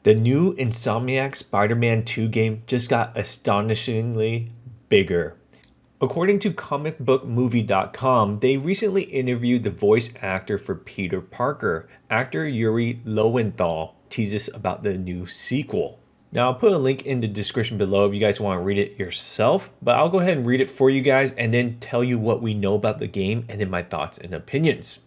The new Insomniac Spider-Man 2 game just got astonishingly bigger. According to comicbookmovie.com, they recently interviewed the voice actor for Peter Parker. Actor Yuri Lowenthal teases about the new sequel. Now, I'll put a link in the description below if you guys want to read it yourself, but I'll go ahead and read it for you guys and then tell you what we know about the game and then my thoughts and opinions.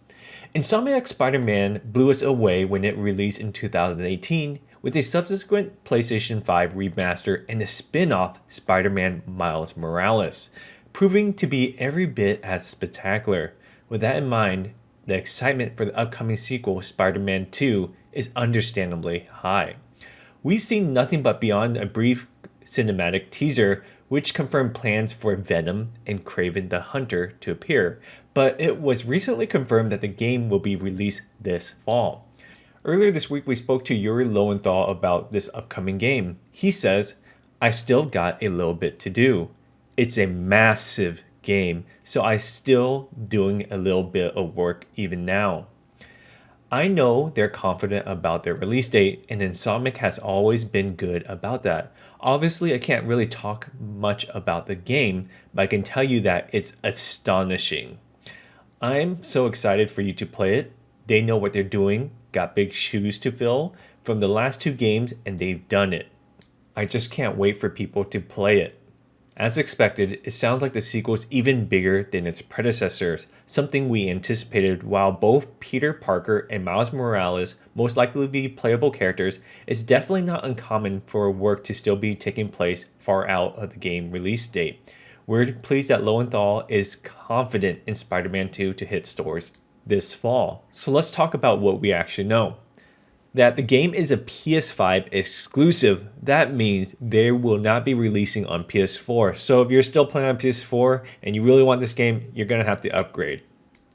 Insomniac Spider-Man blew us away when it released in 2018 with a subsequent PlayStation 5 remaster and the spin-off Spider-Man Miles Morales, proving to be every bit as spectacular. With that in mind, the excitement for the upcoming sequel, Spider-Man 2, is understandably high. We've seen nothing but beyond a brief cinematic teaser, which confirmed plans for Venom and Kraven the Hunter to appear, but it was recently confirmed that the game will be released this fall. Earlier this week, we spoke to Yuri Lowenthal about this upcoming game. He says, "I still got a little bit to do. It's a massive game, so I'm still doing a little bit of work even now." I know they're confident about their release date, and Insomniac has always been good about that. Obviously, I can't really talk much about the game, but I can tell you that it's astonishing. I'm so excited for you to play it. They know what they're doing, got big shoes to fill from the last two games, and they've done it. I just can't wait for people to play it. As expected, it sounds like the sequel is even bigger than its predecessors, something we anticipated. While both Peter Parker and Miles Morales most likely be playable characters, it's definitely not uncommon for work to still be taking place far out of the game release date. We're pleased that Lowenthal is confident in Spider-Man 2 to hit stores this fall. So let's talk about what we actually know. That the game is a PS5 exclusive. That means they will not be releasing on PS4. So if you're still playing on PS4 and you really want this game, you're going to have to upgrade.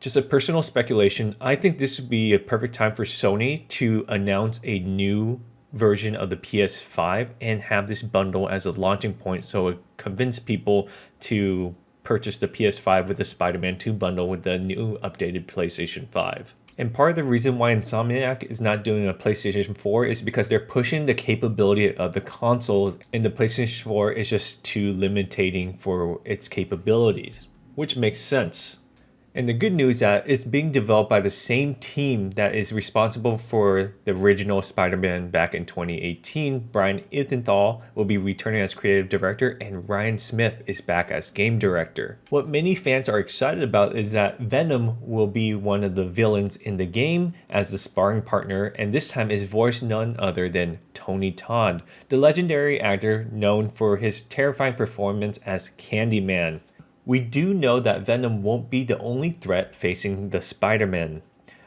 Just a personal speculation, I think this would be a perfect time for Sony to announce a new version of the PS5 and have this bundle as a launching point so it convince people to purchase the PS5 with the Spider-Man 2 bundle with the new updated PlayStation 5. And part of the reason why Insomniac is not doing a PlayStation 4 is because they're pushing the capability of the console, and the PlayStation 4 is just too limiting for its capabilities, which makes sense. And the good news is that it's being developed by the same team that is responsible for the original Spider-Man back in 2018. Brian Ithenthal will be returning as creative director, and Ryan Smith is back as game director. What many fans are excited about is that Venom will be one of the villains in the game as the sparring partner, and this time is voiced none other than Tony Todd, the legendary actor known for his terrifying performance as Candyman. We do know that Venom won't be the only threat facing the Spider-Man.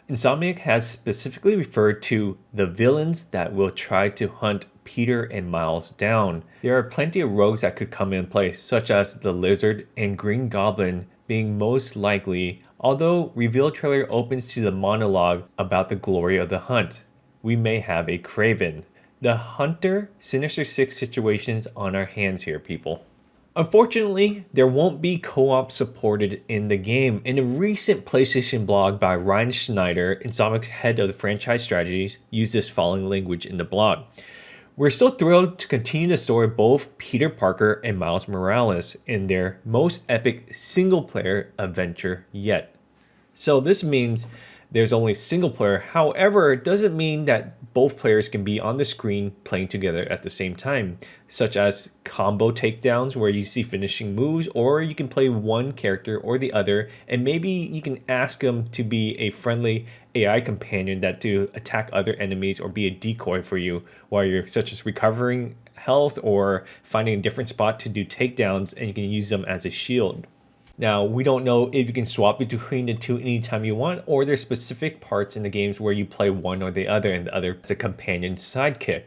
Insomniac has specifically referred to the villains that will try to hunt Peter and Miles down. There are plenty of rogues that could come in place, such as the Lizard and Green Goblin being most likely, although reveal trailer opens to the monologue about the glory of the hunt. We may have a Kraven. The Hunter Sinister Six situations on our hands here, people. Unfortunately, there won't be co-op supported in the game. In a recent PlayStation blog by Ryan Schneider, Insomniac's head of the franchise strategies, used this following language in the blog. "We're still thrilled to continue the story of both Peter Parker and Miles Morales in their most epic single-player adventure yet." So this means there's only single player. However, it doesn't mean that both players can be on the screen playing together at the same time, such as combo takedowns where you see finishing moves, or you can play one character or the other, and maybe you can ask them to be a friendly AI companion that to attack other enemies or be a decoy for you while you're such as recovering health or finding a different spot to do takedowns, and you can use them as a shield. Now, we don't know if you can swap between the two anytime you want, or there's specific parts in the games where you play one or the other and the other is a companion sidekick.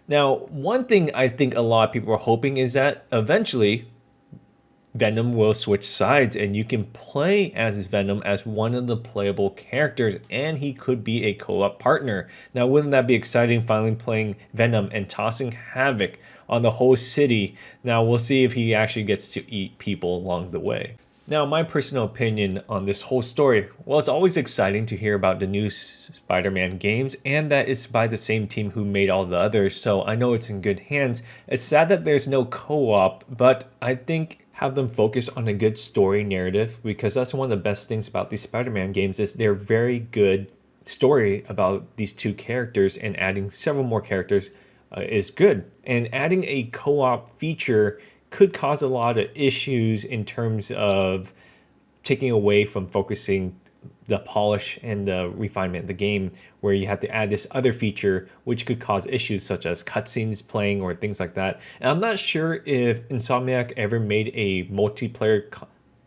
Now, one thing I think a lot of people are hoping is that eventually Venom will switch sides and you can play as Venom as one of the playable characters, and he could be a co-op partner. Now, wouldn't that be exciting, finally playing Venom and tossing havoc on the whole city? Now, we'll see if he actually gets to eat people along the way. Now, my personal opinion on this whole story, well, it's always exciting to hear about the new Spider-Man games and that it's by the same team who made all the others, so I know it's in good hands. It's sad that there's no co-op, but I think have them focus on a good story narrative, because that's one of the best things about these Spider-Man games is they're very good story about these two characters, and adding several more characters is good. And adding a co-op feature could cause a lot of issues in terms of taking away from focusing the polish and the refinement of the game, where you have to add this other feature which could cause issues such as cutscenes playing or things like that. And I'm not sure if Insomniac ever made a multiplayer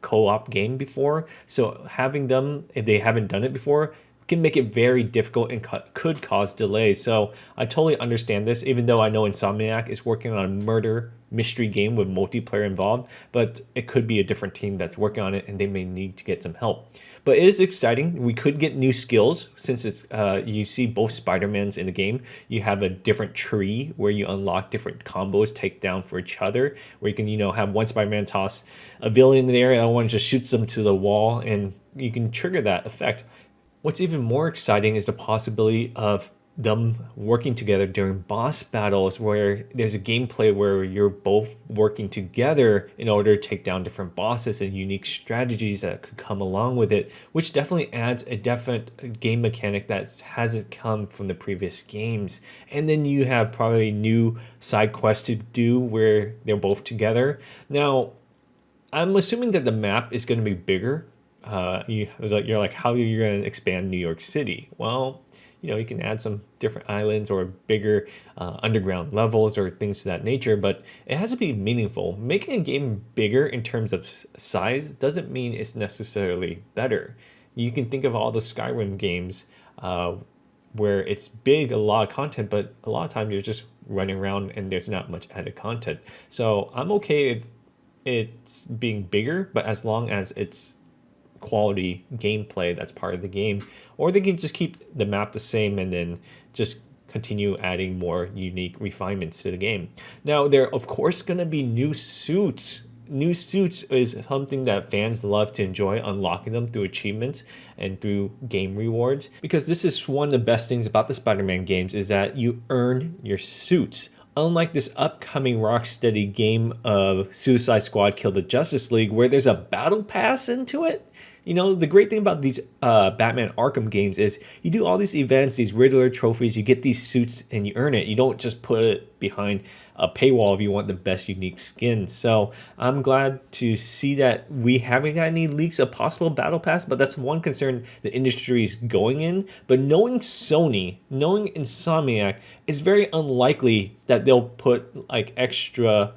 co-op game before, so having them, if they haven't done it before, can make it very difficult and could cause delays. So I totally understand this, even though I know Insomniac is working on a murder mystery game with multiplayer involved, but it could be a different team that's working on it and they may need to get some help. But it is exciting. We could get new skills since it's you see both Spider-Mans in the game. You have a different tree where you unlock different combos, take down for each other, where you can, have one Spider-Man toss a villain in there and one just shoots them to the wall, and you can trigger that effect. What's even more exciting is the possibility of them working together during boss battles, where there's a gameplay where you're both working together in order to take down different bosses and unique strategies that could come along with it, which definitely adds a different game mechanic that hasn't come from the previous games. And then you have probably new side quests to do where they're both together. Now, I'm assuming that the map is going to be bigger. You're like, how are you going to expand New York City? Well, you can add some different islands or bigger underground levels or things to that nature, but it has to be meaningful. Making a game bigger in terms of size doesn't mean it's necessarily better. You can think of all the Skyrim games where it's big, a lot of content, but a lot of times you're just running around and there's not much added content. So I'm okay if it's being bigger, but as long as it's quality gameplay that's part of the game, or they can just keep the map the same and then just continue adding more unique refinements to the game. Now, there are of course going to be new suits. New suits is something that fans love to enjoy, unlocking them through achievements and through game rewards, because this is one of the best things about the Spider-Man games is that you earn your suits. Unlike this upcoming Rocksteady game of Suicide Squad Kill the Justice League, where there's a battle pass into it. The great thing about these Batman Arkham games is you do all these events, these Riddler trophies, you get these suits and you earn it. You don't just put it behind a paywall if you want the best unique skin. So I'm glad to see that we haven't got any leaks of possible battle pass, but that's one concern the industry is going in. But knowing Sony, knowing Insomniac, it's very unlikely that they'll put like extra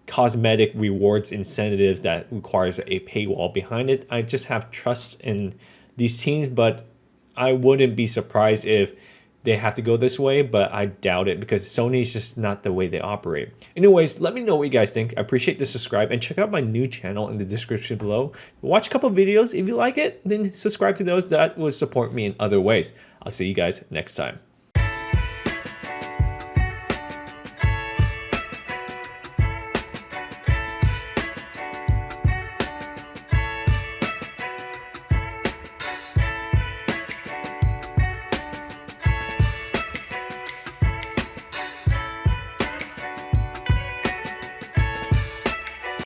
cosmetic rewards incentives that requires a paywall behind it. I just have trust in these teams, but I wouldn't be surprised if they have to go this way, but I doubt it because Sony's just not the way they operate. Anyways, let me know what you guys think. I appreciate the subscribe and check out my new channel in the description below. Watch a couple videos. If you like it, then subscribe to those. That will support me in other ways. I'll see you guys next time.